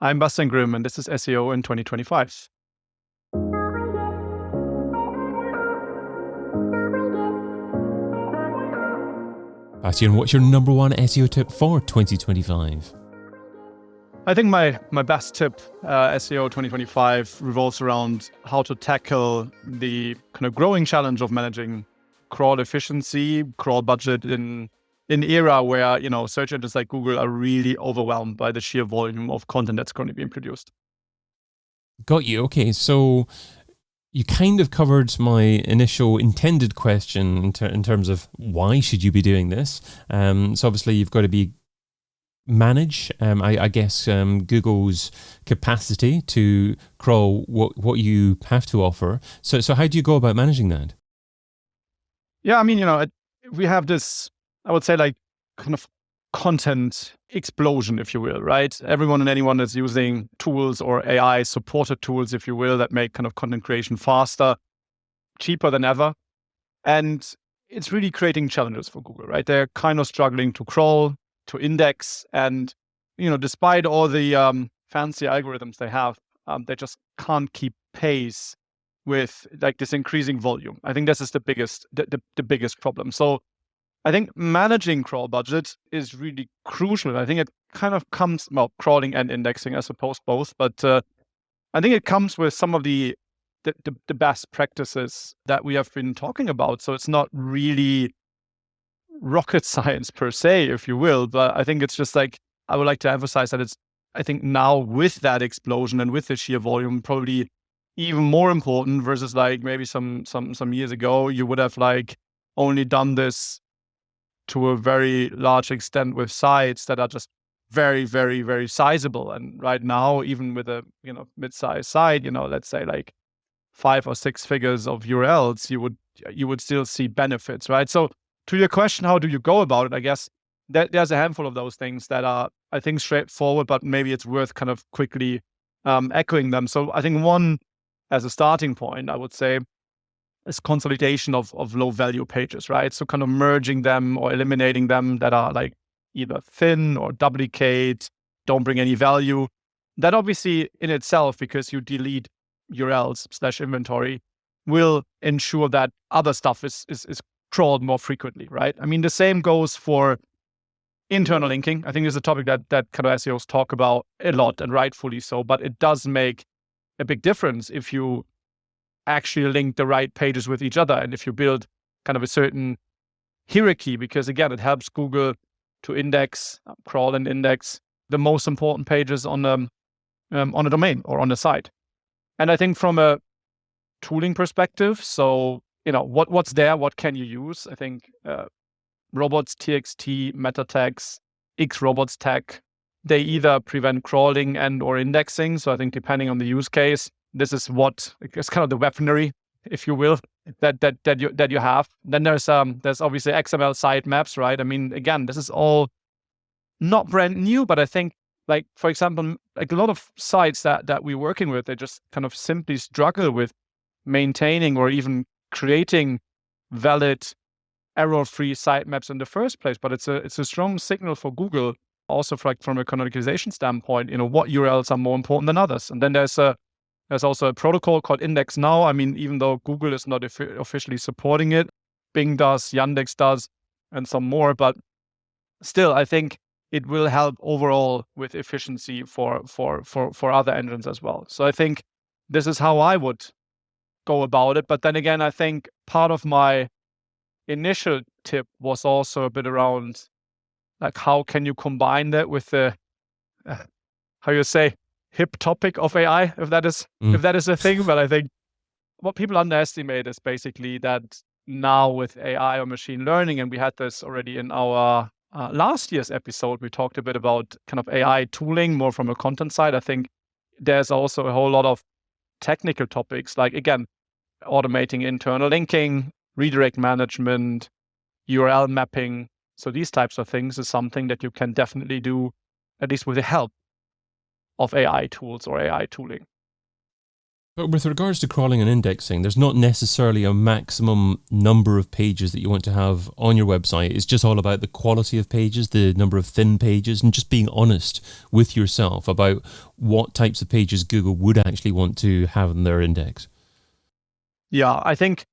I'm Bastian Grimm, and this is SEO in 2025. Bastian, what's your number one SEO tip for 2025? I think my best tip, SEO 2025, revolves around how to tackle the kind of growing challenge of managing crawl efficiency, crawl budget in an era where, search engines like Google are really overwhelmed by the sheer volume of content that's going to be produced. Got you. Okay, so you kind of covered my initial intended question in terms of why should you be doing this. So obviously you've got to manage, I guess, Google's capacity to crawl what you have to offer. So how do you go about managing that? Yeah, we have this, I would say, like kind of content explosion, if you will, right? Everyone and anyone is using tools or AI supported tools, if you will, that make kind of content creation faster, cheaper than ever. And it's really creating challenges for Google, right? They're kind of struggling to crawl, to index. And, despite all the fancy algorithms they have, they just can't keep pace with like this increasing volume. I think this is the biggest problem. So I think managing crawl budget is really crucial. I think it kind of comes, crawling and indexing, I suppose, both. But I think it comes with some of the best practices that we have been talking about. So it's not really rocket science per se, if you will. But I think it's just like, I would like to emphasize that I think now with that explosion and with the sheer volume, probably even more important versus like maybe some years ago, you would have like only done this to a very large extent with sites that are just very, very, very sizable. And right now, even with a mid-sized site, let's say like 5 or 6 figures of URLs, you would still see benefits, right? So to your question, how do you go about it? I guess there's a handful of those things that are, I think, straightforward, but maybe it's worth kind of quickly echoing them. So I think one, as a starting point, I would say, is consolidation of low value pages, right? So kind of merging them or eliminating them that are like either thin or duplicate, don't bring any value. That obviously in itself, because you delete URLs / inventory, will ensure that other stuff is crawled more frequently, right? I mean, the same goes for internal linking. I think this is a topic that kind of SEOs talk about a lot, and rightfully so, but it does make a big difference if you actually link the right pages with each other and if you build kind of a certain hierarchy, because again, it helps Google to index, crawl and index the most important pages on a domain or on a site. And I think from a tooling perspective, so what's there, what can you use? I think robots, TXT, meta tags, X-robots tag, they either prevent crawling and or indexing. So I think depending on the use case, this is what is kind of the weaponry, if you will, that you have. Then there's obviously XML sitemaps, right? I mean, again, this is all not brand new, but I think, like, for example, like a lot of sites that we're working with, they just kind of simply struggle with maintaining or even creating valid error-free sitemaps in the first place. But it's a strong signal for Google, also from a canonicalization standpoint, what URLs are more important than others. And then there's also a protocol called Index Now. I mean, even though Google is not officially supporting it, Bing does, Yandex does, and some more. But still, I think it will help overall with efficiency for other engines as well. So I think this is how I would go about it. But then again, I think part of my initial tip was also a bit around, like, how can you combine that with the, how you say, hip topic of AI, if that is a thing. But I think what people underestimate is basically that now with AI or machine learning, and we had this already in our last year's episode, we talked a bit about kind of AI tooling more from a content side. I think there's also a whole lot of technical topics, like, again, automating internal linking, redirect management, URL mapping. So these types of things is something that you can definitely do, at least with the help of AI tools or AI tooling. But with regards to crawling and indexing, there's not necessarily a maximum number of pages that you want to have on your website. It's just all about the quality of pages, the number of thin pages, and just being honest with yourself about what types of pages Google would actually want to have in their index. Yeah, I think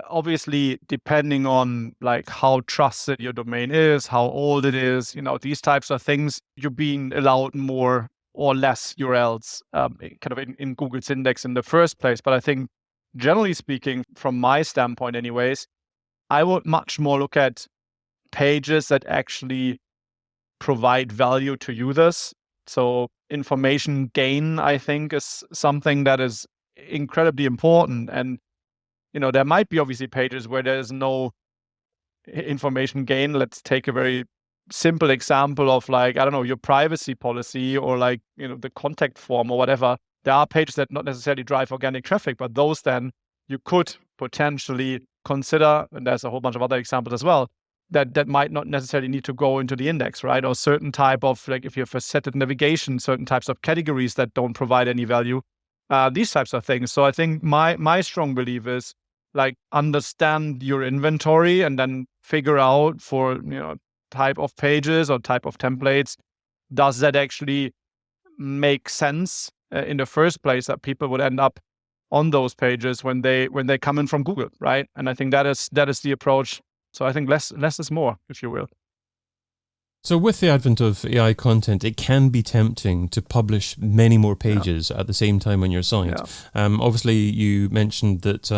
obviously depending on like how trusted your domain is, how old it is, these types of things, you're being allowed more or less URLs kind of in Google's index in the first place. But I think generally speaking, from my standpoint anyways, I would much more look at pages that actually provide value to users. So information gain, I think, is something that is incredibly important. And, there might be obviously pages where there's no information gain. Let's take a very simple example of like, I don't know, your privacy policy or like, the contact form or whatever. There are pages that not necessarily drive organic traffic, but those then you could potentially consider, and there's a whole bunch of other examples as well, that might not necessarily need to go into the index, right? Or certain type of, like if you have a set of navigation, certain types of categories that don't provide any value, these types of things. So I think my strong belief is like understand your inventory and then figure out for, type of pages or type of templates, does that actually make sense in the first place that people would end up on those pages when they come in from Google, right? And I think that is the approach. So I think less is more, if you will. So with the advent of AI content, it can be tempting to publish many more pages at the same time on your site. Yeah. Obviously, you mentioned that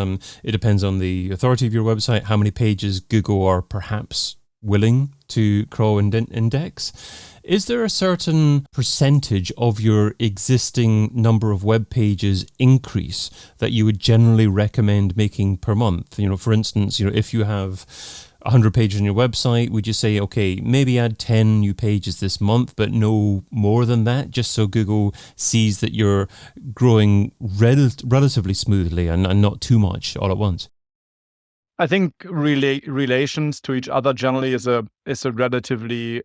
it depends on the authority of your website, how many pages Google are perhaps willing to crawl and index. Is there a certain percentage of your existing number of web pages increase that you would generally recommend making per month? For instance, if you have 100 pages on your website, would you say, okay, maybe add 10 new pages this month, but no more than that, just so Google sees that you're growing relatively smoothly and not too much all at once? I think relations to each other generally is a relatively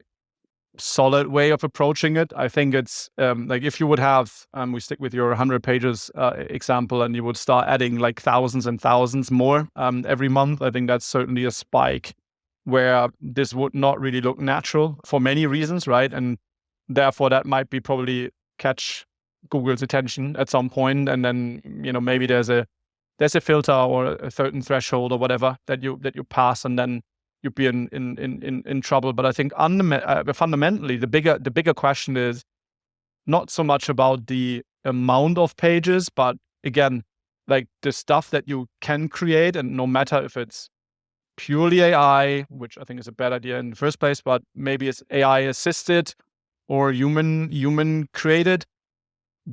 solid way of approaching it. I think it's like if you would have, we stick with your 100 pages example, and you would start adding like thousands and thousands more every month. I think that's certainly a spike where this would not really look natural for many reasons, right? And therefore that might be probably catch Google's attention at some point, and then maybe there's a filter or a certain threshold or whatever that you pass, and then you'd be in trouble. But I think fundamentally, the bigger question is not so much about the amount of pages, but again, like the stuff that you can create, and no matter if it's purely AI, which I think is a bad idea in the first place, but maybe it's AI assisted or human created,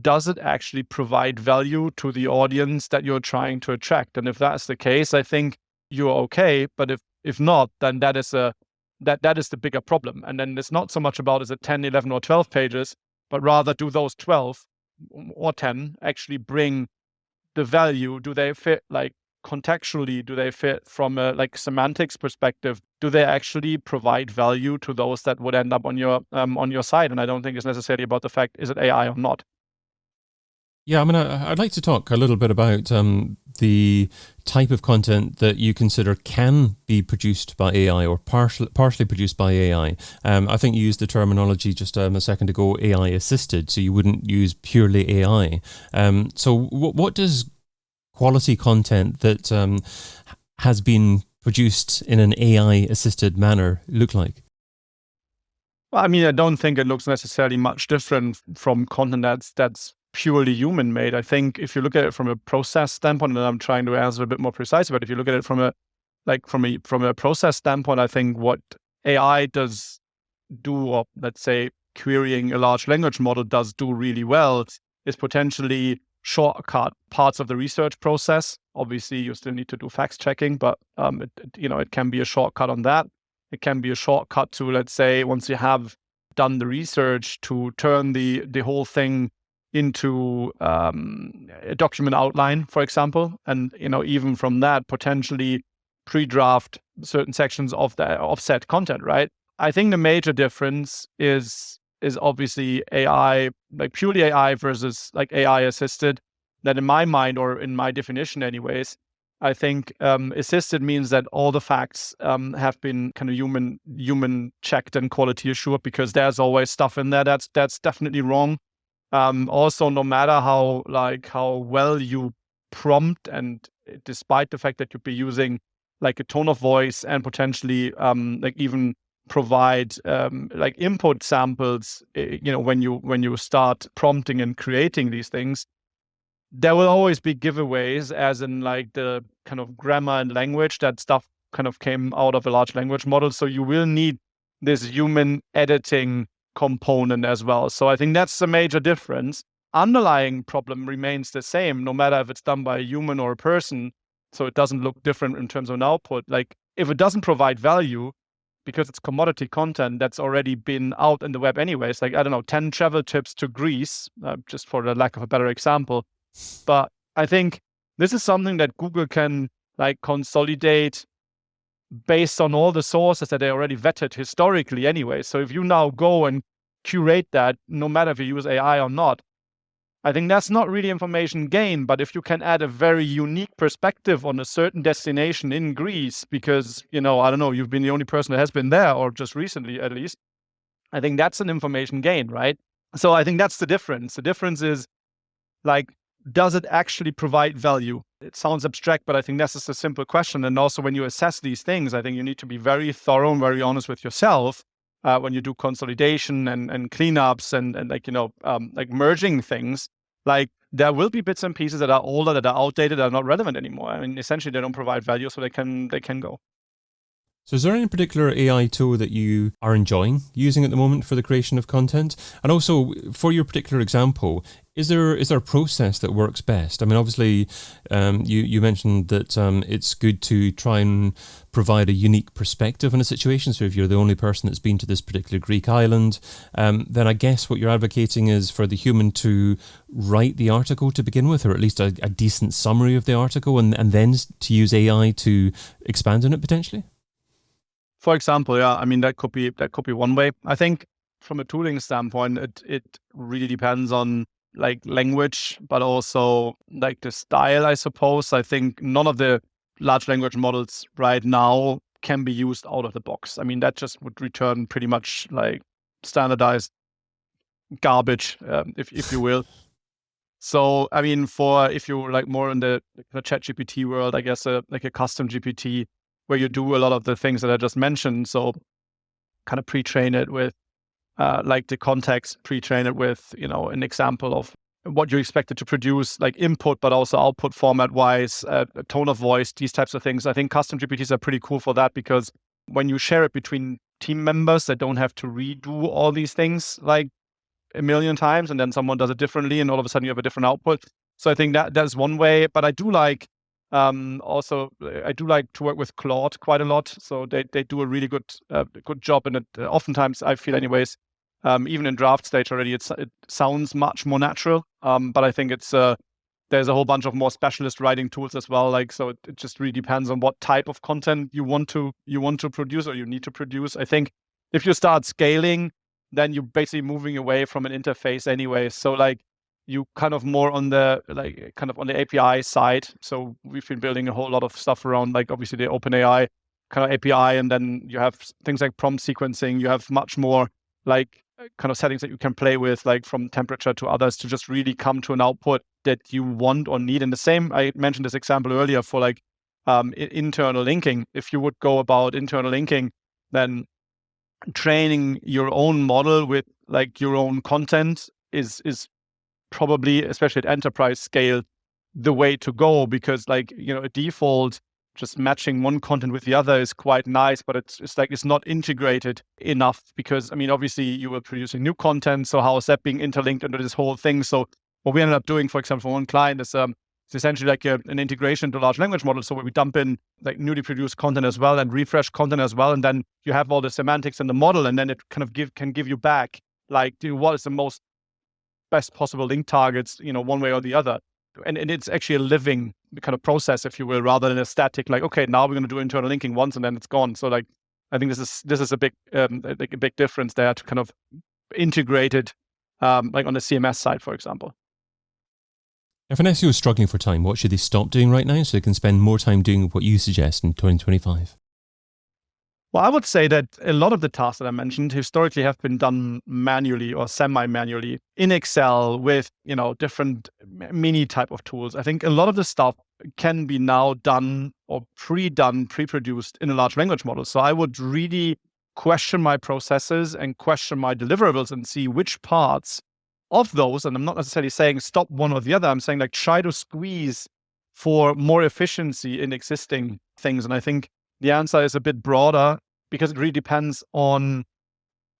does it actually provide value to the audience that you're trying to attract? And if that's the case, I think you're okay. But if not, then that is the bigger problem. And then it's not so much about is it 10, 11, or 12 pages, but rather do those 12 or 10 actually bring the value? Do they fit like contextually? Do they fit from a like semantics perspective? Do they actually provide value to those that would end up on your site? And I don't think it's necessarily about the fact, is it AI or not? Yeah, I mean, I'd like to talk a little bit about the type of content that you consider can be produced by AI or partially produced by AI. I think you used the terminology just a second ago, AI assisted, so you wouldn't use purely AI. So what does quality content that has been produced in an AI assisted manner look like? Well, I mean, I don't think it looks necessarily much different from content that's purely human made. I think if you look at it from a process standpoint, and I'm trying to answer a bit more precise, but if you look at it from a process standpoint, I think what AI does do, or let's say querying a large language model does do really well, is potentially shortcut parts of the research process. Obviously, you still need to do fact checking, but it can be a shortcut on that. It can be a shortcut to, let's say, once you have done the research, to turn the whole thing into a document outline, for example, and even from that potentially pre-draft certain sections of the offset content, right? I think the major difference is obviously AI, like purely AI versus like AI assisted. that in my mind, or in my definition anyways, I think assisted means that all the facts have been kind of human checked and quality assured, because there's always stuff in there that's definitely wrong. Also, no matter how well you prompt, and despite the fact that you'd be using like a tone of voice and potentially like even provide like input samples, when you start prompting and creating these things, there will always be giveaways, as in like the kind of grammar and language. That stuff kind of came out of a large language model. So you will need this human editing component as well. So I think that's the major difference. Underlying problem remains the same, no matter if it's done by a human or a person. So it doesn't look different in terms of an output. Like if it doesn't provide value, because it's commodity content that's already been out in the web anyways, like, I don't know, 10 travel tips to Greece, just for the lack of a better example. But I think this is something that Google can like consolidate based on all the sources that they already vetted historically anyway. So if you now go and curate that, no matter if you use AI or not, I think that's not really information gain. But if you can add a very unique perspective on a certain destination in Greece, because, I don't know, you've been the only person that has been there, or just recently at least, I think that's an information gain, right? So I think that's the difference. The difference is, like, does it actually provide value? It sounds abstract, but I think that's just a simple question. And also, when you assess these things, I think you need to be very thorough and very honest with yourself when you do consolidation and cleanups and like merging things. Like, there will be bits and pieces that are older, that are outdated, that are not relevant anymore. I mean, essentially, they don't provide value, so they can go. So is there any particular AI tool that you are enjoying using at the moment for the creation of content? And also, for your particular example, is there a process that works best? I mean, obviously, you mentioned that it's good to try and provide a unique perspective on a situation. So if you're the only person that's been to this particular Greek island, then I guess what you're advocating is for the human to write the article to begin with, or at least a decent summary of the article, and then to use AI to expand on it potentially? For example, yeah, I mean, that could be one way. I think from a tooling standpoint, it really depends on like language, but also like the style, I suppose. I think none of the large language models right now can be used out of the box. I mean, that just would return pretty much like standardized garbage, if you will. So, I mean, if you're like more in the ChatGPT world, I guess like a custom GPT, where you do a lot of the things that I just mentioned. So kind of pre-train it with like the context, pre-train it with, an example of what you expect it to produce, like input, but also output format-wise, tone of voice, these types of things. I think custom GPTs are pretty cool for that, because when you share it between team members that don't have to redo all these things like a million times, and then someone does it differently, and all of a sudden you have a different output. So I think that's one way. But I do like I do like to work with Claude quite a lot. So they do a really good job, and it oftentimes, I feel anyways, even in draft stage already, it sounds much more natural. But I think it's there's a whole bunch of more specialist writing tools as well. Like, so it just really depends on what type of content you want to produce, or you need to produce. I think if you start scaling, then you're basically moving away from an interface anyway. So like, you kind of more on the on the API side. So we've been building a whole lot of stuff around, like, obviously the OpenAI kind of API, and then you have things like prompt sequencing. You have much more like kind of settings that you can play with, like from temperature to others, to just really come to an output that you want or need. And the same, I mentioned this example earlier for like internal linking. If you would go about internal linking, then training your own model with like your own content is probably, especially at enterprise scale, the way to go, because like, a default just matching one content with the other is quite nice, but it's not integrated enough, because I mean, obviously you were producing new content, so how is that being interlinked into this whole thing? So what we ended up doing, for example, for one client, is it's essentially like an integration to large language models. So where we dump in like newly produced content as well, and refresh content as well, and then you have all the semantics in the model, and then it kind of can give you back like what is the most best possible link targets, one way or the other. And it's actually a living kind of process, if you will, rather than a static, like, okay, now we're going to do internal linking once and then it's gone. So like, I think this is a big like a big difference there, to kind of integrate it like on the CMS side, for example. If an SEO is struggling for time, what should they stop doing right now so they can spend more time doing what you suggest in 2025? Well, I would say that a lot of the tasks that I mentioned historically have been done manually or semi-manually in Excel with, different mini type of tools. I think a lot of the stuff can be now done or pre-produced in a large language model. So I would really question my processes and question my deliverables and see which parts of those, and I'm not necessarily saying stop one or the other, I'm saying try to squeeze for more efficiency in existing things. And I think the answer is a bit broader because it really depends on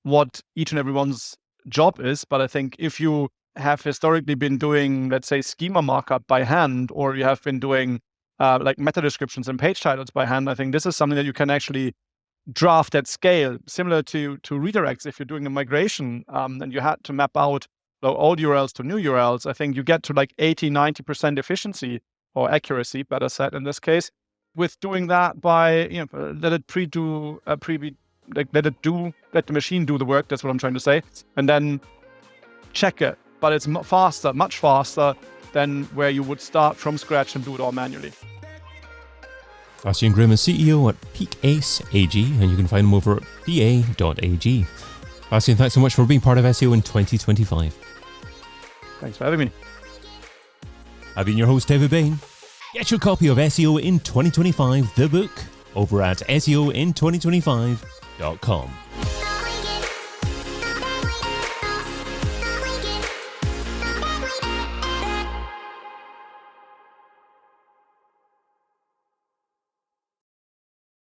what each and everyone's job is. But I think if you have historically been doing, let's say, schema markup by hand, or you have been doing meta descriptions and page titles by hand, I think this is something that you can actually draft at scale, similar to redirects. If you're doing a migration and you had to map out old URLs to new URLs, I think you get to 80-90% efficiency or accuracy, better said in this case, with doing that by let the machine do the work. That's what I'm trying to say, and then check it. But it's much faster than where you would start from scratch and do it all manually. Bastian Grimm is CEO at Peak Ace AG, and you can find him over at ba.ag. Bastian, thanks so much for being part of SEO in 2025. Thanks for having me. I've been your host, David Bain. Get your copy of SEO in 2025, the book, over at SEOin2025.com.